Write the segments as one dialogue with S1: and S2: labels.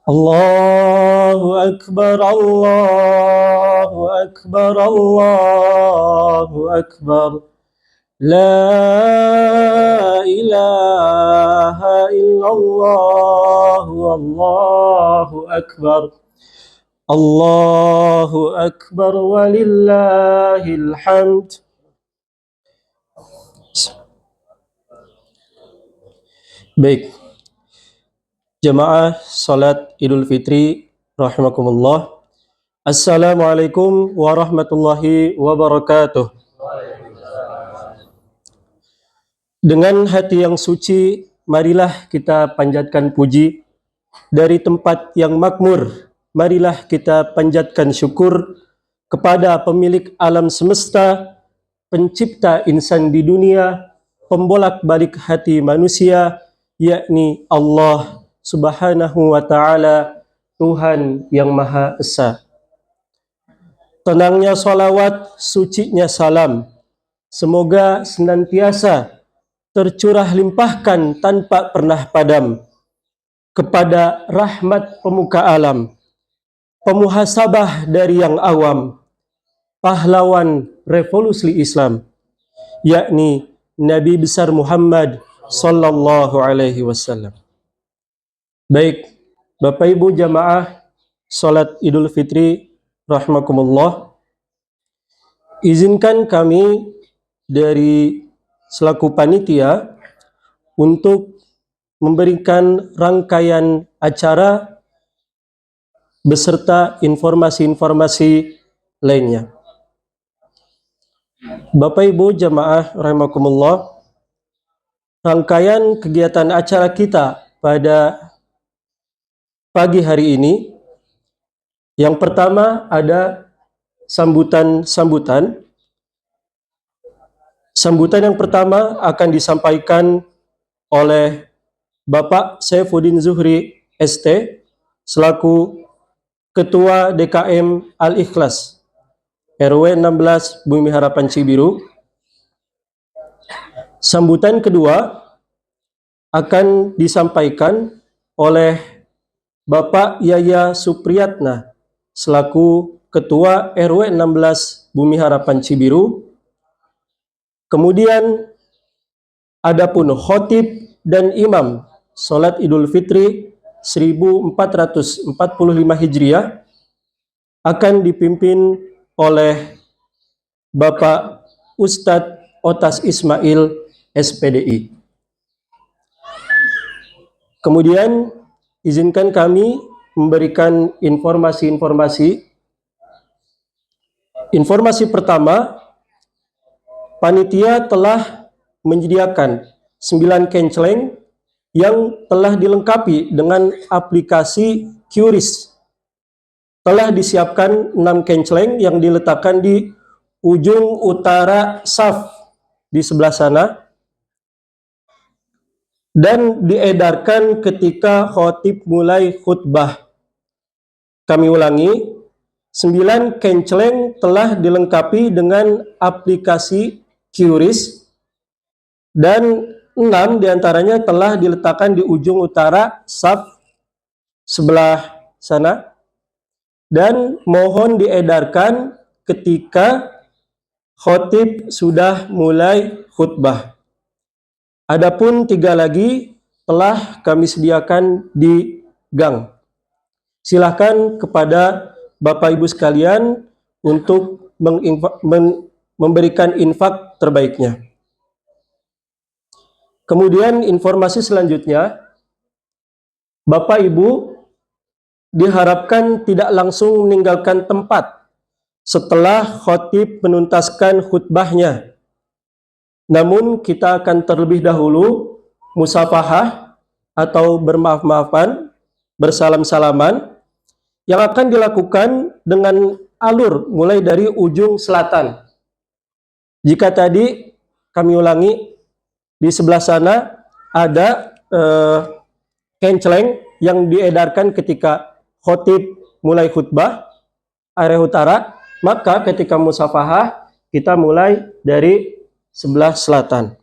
S1: Allahu Akbar, Allahu Akbar, Allahu Akbar. La ilaha illallah, Allahu Akbar. Allahu Akbar walillahil hamd. Baik, jamaah salat Idul Fitri rahimakumullah. Assalamualaikum warahmatullahi wabarakatuh. Dengan hati yang suci, marilah kita panjatkan puji. Dari tempat yang makmur, marilah kita panjatkan syukur kepada pemilik alam semesta, pencipta insan di dunia, pembolak-balik hati manusia, yakni Allah Subhanahu wa ta'ala, Tuhan yang Maha Esa. Tenangnya salawat, sucinya salam, semoga senantiasa tercurah limpahkan tanpa pernah padam kepada rahmat pemuka alam, pemuhasabah dari yang awam, pahlawan revolusi Islam, yakni Nabi besar Muhammad sallallahu alaihi wasallam. Baik, Bapak Ibu jamaah salat Idul Fitri rahimakumullah, izinkan kami dari selaku panitia untuk memberikan rangkaian acara beserta informasi-informasi lainnya. Bapak Ibu jamaah rahimakumullah, rangkaian kegiatan acara kita pada pagi hari ini, yang pertama ada sambutan yang pertama akan disampaikan oleh Bapak Saifuddin Zuhri ST selaku Ketua DKM Al-Ikhlas RW 16 Bumi Harapan Cibiru. Sambutan kedua akan disampaikan oleh Bapak Yaya Supriyatna selaku Ketua RW 16 Bumi Harapan Cibiru. Kemudian adapun khotib dan imam salat Idul Fitri 1445 Hijriah akan dipimpin oleh Bapak Ustadz Otas Ismail SPDI. Kemudian izinkan kami memberikan informasi-informasi. Informasi pertama, panitia telah menyediakan 9 kenceleng yang telah dilengkapi dengan aplikasi QRIS. Telah disiapkan 6 kenceleng yang diletakkan di ujung utara saf di sebelah sana dan diedarkan ketika khotib mulai khutbah. Kami ulangi, 9 kenceleng telah dilengkapi dengan aplikasi QRIS dan 6 diantaranya telah diletakkan di ujung utara saf sebelah sana dan mohon diedarkan ketika khotib sudah mulai khutbah. Adapun 3 lagi telah kami sediakan di gang. Silahkan kepada Bapak Ibu sekalian untuk memberikan infak terbaiknya. Kemudian informasi selanjutnya, Bapak Ibu diharapkan tidak langsung meninggalkan tempat setelah khotib menuntaskan khutbahnya. Namun kita akan terlebih dahulu musafahah atau bermaaf-maafan, bersalam-salaman yang akan dilakukan dengan alur mulai dari ujung selatan. Jika tadi kami ulangi, di sebelah sana ada kenceleng yang diedarkan ketika khotib mulai khutbah area utara, maka ketika musafahah kita mulai dari sebelah selatan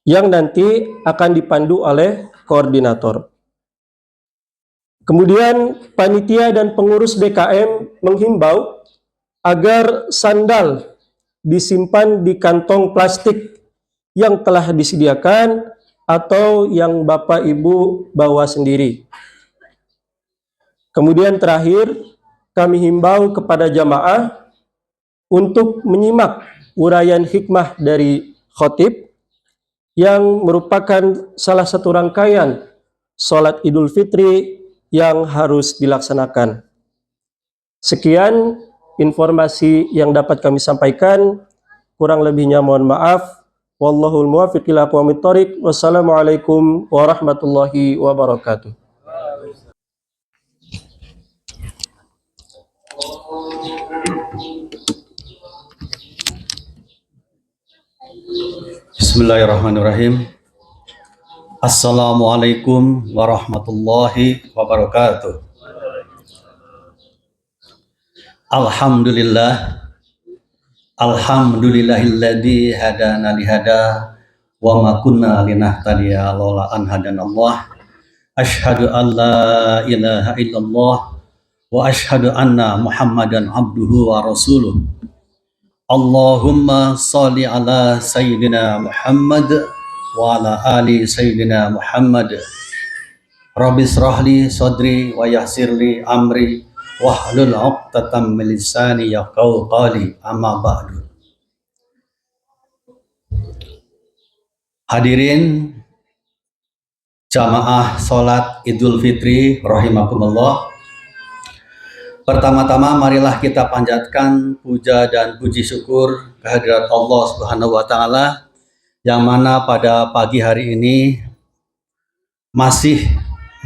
S1: yang nanti akan dipandu oleh koordinator. Kemudian panitia dan pengurus DKM menghimbau agar sandal disimpan di kantong plastik yang telah disediakan atau yang Bapak Ibu bawa sendiri. Kemudian terakhir, kami himbau kepada jamaah untuk menyimak uraian hikmah dari khotib yang merupakan salah satu rangkaian sholat Idul Fitri yang harus dilaksanakan. Sekian informasi yang dapat kami sampaikan. Kurang lebihnya mohon maaf. Wallahul muwaffiq ila aqwamit thoriq. Wassalamualaikum warahmatullahi wabarakatuh.
S2: Bismillahirrahmanirrahim. Assalamualaikum warahmatullahi wabarakatuh. Alhamdulillahilladzi hadana lihada wa ma kunna linahtadiya laula an hadanallah. Asyhadu an la ilaha illallah wa asyhadu anna Muhammadan abduhu wa rasuluh. Allahumma sholli ala sayyidina Muhammad wa ala ali sayyidina Muhammad. Rabbi shrahli sadri wa yassirli amri wahlul 'uqdatam min lisani yafqahu qawli, amma ba'du. Hadirin jamaah salat Idul Fitri rahimakumullah. Pertama-tama marilah kita panjatkan puja dan puji syukur kehadirat Allah Subhanahu wa taala yang mana pada pagi hari ini masih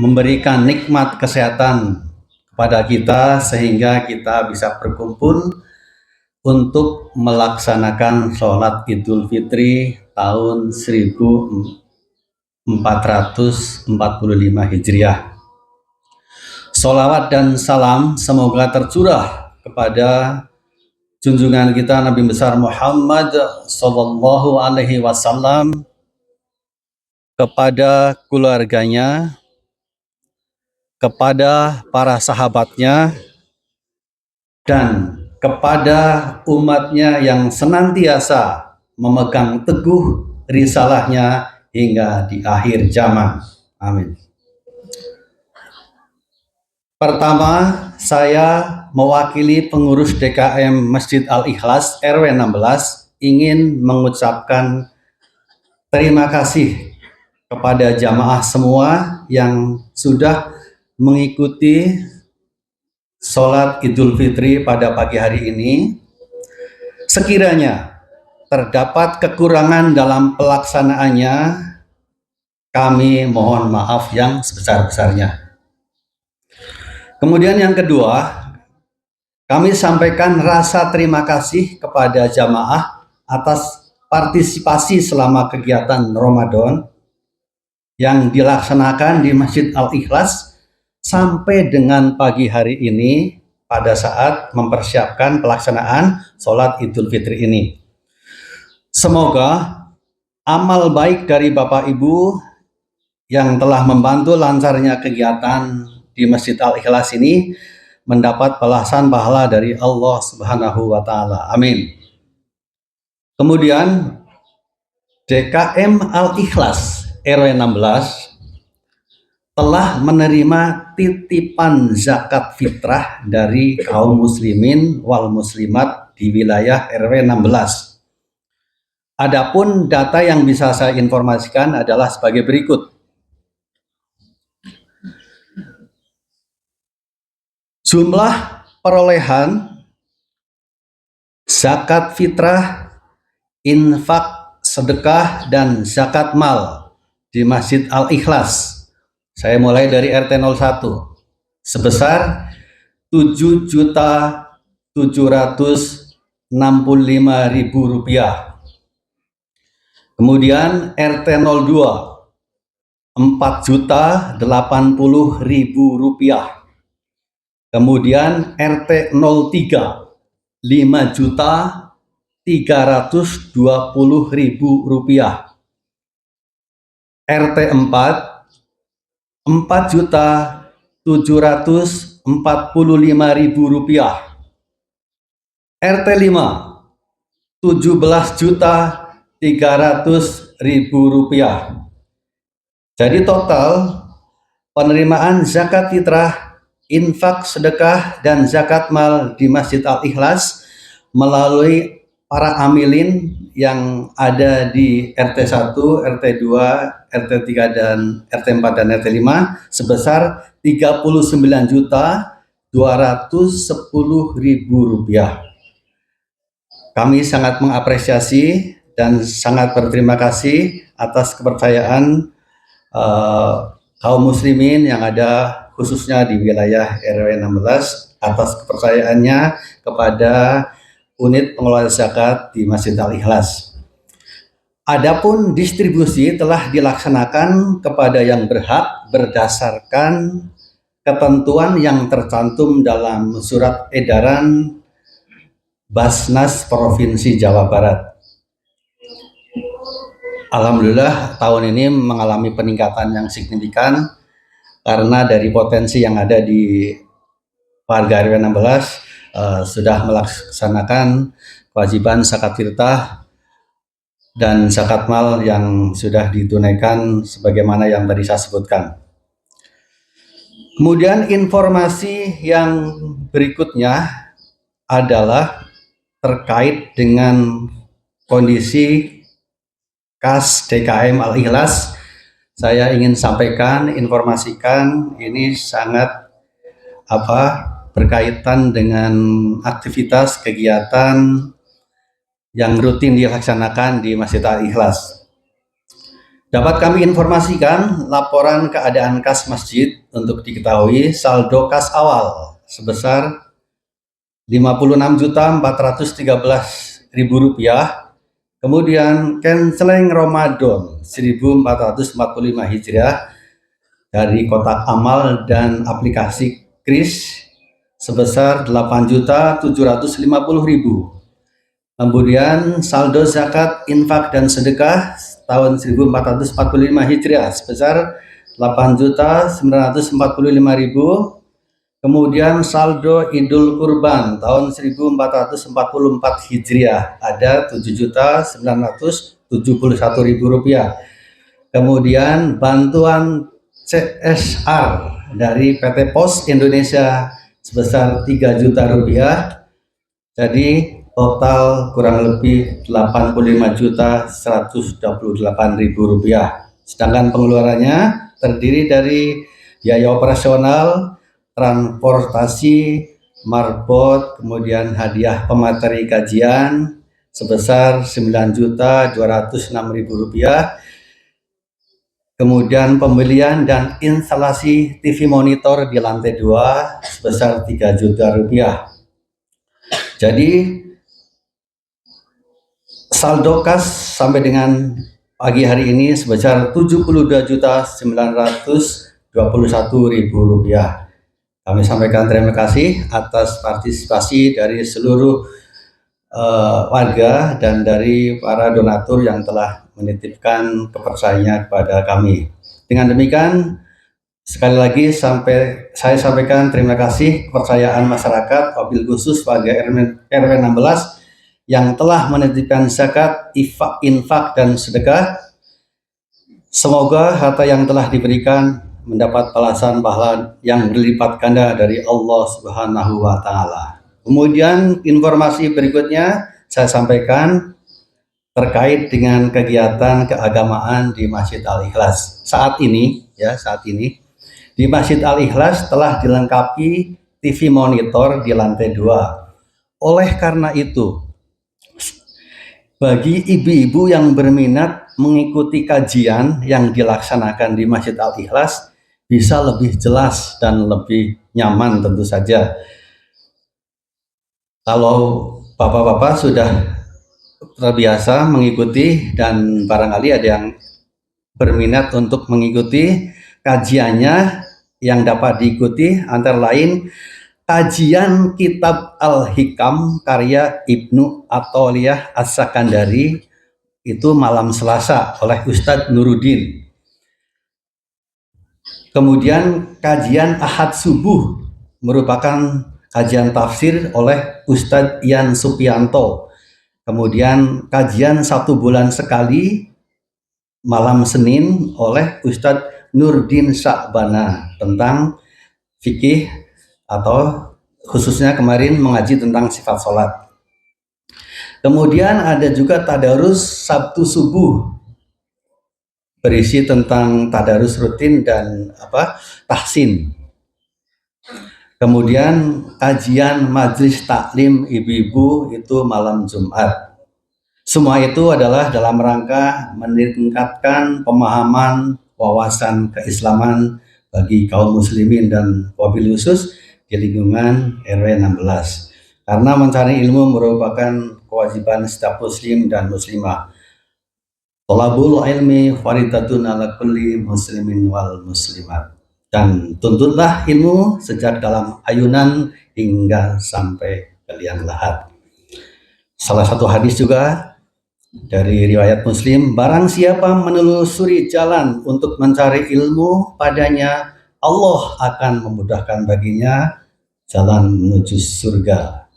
S2: memberikan nikmat kesehatan kepada kita sehingga kita bisa berkumpul untuk melaksanakan sholat Idul Fitri tahun 1445 Hijriah. Sholawat dan salam semoga tercurah kepada junjungan kita Nabi besar Muhammad Sallallahu Alaihi Wasallam, kepada keluarganya, kepada para sahabatnya, dan kepada umatnya yang senantiasa memegang teguh risalahnya hingga di akhir zaman. Amin. Pertama, saya mewakili pengurus DKM Masjid Al-Ikhlas RW 16 ingin mengucapkan terima kasih kepada jamaah semua yang sudah mengikuti sholat Idul Fitri pada pagi hari ini. Sekiranya terdapat kekurangan dalam pelaksanaannya, kami mohon maaf yang sebesar-besarnya. Kemudian yang kedua, kami sampaikan rasa terima kasih kepada jamaah atas partisipasi selama kegiatan Ramadan yang dilaksanakan di Masjid Al-Ikhlas sampai dengan pagi hari ini pada saat mempersiapkan pelaksanaan sholat Idul Fitri ini. Semoga amal baik dari Bapak Ibu yang telah membantu lancarnya kegiatan di Masjid Al-Ikhlas ini mendapat balasan pahala dari Allah Subhanahu wa taala. Amin. Kemudian DKM Al-Ikhlas RW 16 telah menerima titipan zakat fitrah dari kaum muslimin wal muslimat di wilayah RW 16. Adapun data yang bisa saya informasikan adalah sebagai berikut. Jumlah perolehan zakat fitrah, infak, sedekah, dan zakat mal di Masjid Al-Ikhlas. Saya mulai dari RT 01 sebesar Rp7.765.000. Kemudian RT 02 Rp4.080.000. Kemudian RT 03 Rp5.320.000. RT 4 Rp4.350.000. Rp745.000. RT 5 Rp17.300.000. Jadi total penerimaan zakat fitrah, infak, sedekah, dan zakat mal di Masjid Al-Ikhlas melalui para amilin yang ada di RT 1, RT 2, RT 3, dan RT 4 dan RT 5 sebesar Rp39.210.000. Kami sangat mengapresiasi dan sangat berterima kasih atas kepercayaan kaum muslimin yang ada khususnya di wilayah RW 16 atas kepercayaannya kepada unit pengelola zakat di Masjid Al-Ikhlas. Adapun distribusi telah dilaksanakan kepada yang berhak berdasarkan ketentuan yang tercantum dalam surat edaran Basnas Provinsi Jawa Barat. Alhamdulillah tahun ini mengalami peningkatan yang signifikan karena dari potensi yang ada di warga RW 16 sudah melaksanakan kewajiban zakat fitrah dan zakat mal yang sudah ditunaikan sebagaimana yang tadi saya sebutkan. Kemudian informasi yang berikutnya adalah terkait dengan kondisi kas DKM Al-Ikhlas. Saya ingin sampaikan, informasikan ini sangat berkaitan dengan aktivitas kegiatan yang rutin dilaksanakan di Masjid Al-Ikhlas. Dapat kami informasikan laporan keadaan kas masjid untuk diketahui saldo kas awal sebesar Rp56.413.000, kemudian canceling Ramadan 1445 Hijriah dari kotak amal dan aplikasi KRIS sebesar Rp8.750.000. Kemudian saldo zakat, infak, dan sedekah tahun 1445 Hijriah sebesar Rp8.945.000. Kemudian saldo Idul Kurban tahun 1444 Hijriah ada Rp7.971.000. Kemudian bantuan CSR dari PT Pos Indonesia sebesar Rp3 juta. Jadi total kurang lebih Rp85.128.000. Sedangkan pengeluarannya terdiri dari biaya operasional, transportasi, marbot, kemudian hadiah pemateri kajian sebesar Rp9.206.000, kemudian pembelian dan instalasi TV monitor di lantai 2 sebesar Rp3 juta. Jadi saldo kas sampai dengan pagi hari ini sebesar Rp72.921.000. Kami sampaikan terima kasih atas partisipasi dari seluruh warga dan dari para donatur yang telah menitipkan kepercayaannya kepada kami. Dengan demikian, sekali lagi saya sampaikan terima kasih kepercayaan masyarakat, wabil khusus warga RW 16 yang telah menitipkan zakat, infak, dan sedekah. Semoga harta yang telah diberikan mendapat balasan pahala yang berlipat ganda dari Allah Subhanahu wa Ta'ala. Kemudian informasi berikutnya saya sampaikan terkait dengan kegiatan keagamaan di Masjid Al-Ikhlas. Saat ini di Masjid Al-Ikhlas telah dilengkapi TV monitor di lantai 2. Oleh karena itu, bagi ibu-ibu yang berminat mengikuti kajian yang dilaksanakan di Masjid Al-Ikhlas bisa lebih jelas dan lebih nyaman tentu saja. Kalau bapak-bapak sudah terbiasa mengikuti dan barangkali ada yang berminat untuk mengikuti kajiannya yang dapat diikuti antara lain kajian kitab Al-Hikam karya Ibnu Athaillah As-Sakandari itu malam Selasa oleh Ustadz Nuruddin. Kemudian kajian Ahad Subuh merupakan kajian tafsir oleh Ustadz Ian Supianto. Kemudian kajian 1 bulan sekali malam Senin oleh Ustadz Nurdin Sya'bana tentang fikih atau khususnya kemarin mengaji tentang sifat sholat. Kemudian ada juga tadarus Sabtu subuh berisi tentang tadarus rutin dan tahsin. Kemudian kajian majelis taklim ibu-ibu itu malam Jumat. Semua itu adalah dalam rangka meningkatkan pemahaman wawasan keislaman bagi kaum muslimin dan wabil khusus di lingkungan RW 16. Karena mencari ilmu merupakan kewajiban setiap muslim dan muslimah. Thalabul ilmi faridatun ala kulli muslimin wal muslimat. Dan tuntutlah ilmu sejak dalam ayunan hingga sampai ke liang lahat. Salah satu hadis juga dari riwayat Muslim, barang siapa menelusuri jalan untuk mencari ilmu padanya, Allah akan memudahkan baginya jalan menuju surga.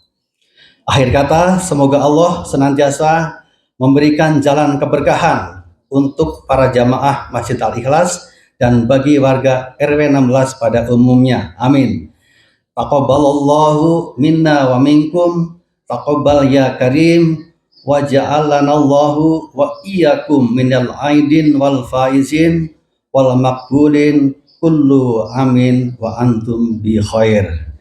S2: Akhir kata, semoga Allah senantiasa memberikan jalan keberkahan untuk para jamaah Masjid Al-Ikhlas dan bagi warga RW 16 pada umumnya. Amin. Taqabbalallahu minna wa minkum, taqabbal ya karim, wa ja'alanallahu wa iyyakum minal aidin wal faizin wal maqbulin kullu amin wa antum bi khair.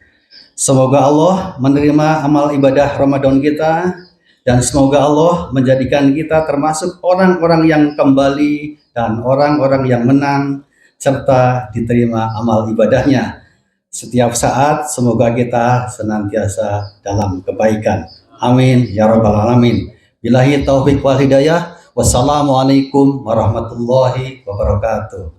S2: Semoga Allah menerima amal ibadah Ramadan kita dan semoga Allah menjadikan kita termasuk orang-orang yang kembali dan orang-orang yang menang serta diterima amal ibadahnya. Setiap saat semoga kita senantiasa dalam kebaikan. Amin ya rabbal alamin. Billahi taufiq wal hidayah. Wassalamualaikum warahmatullahi wabarakatuh.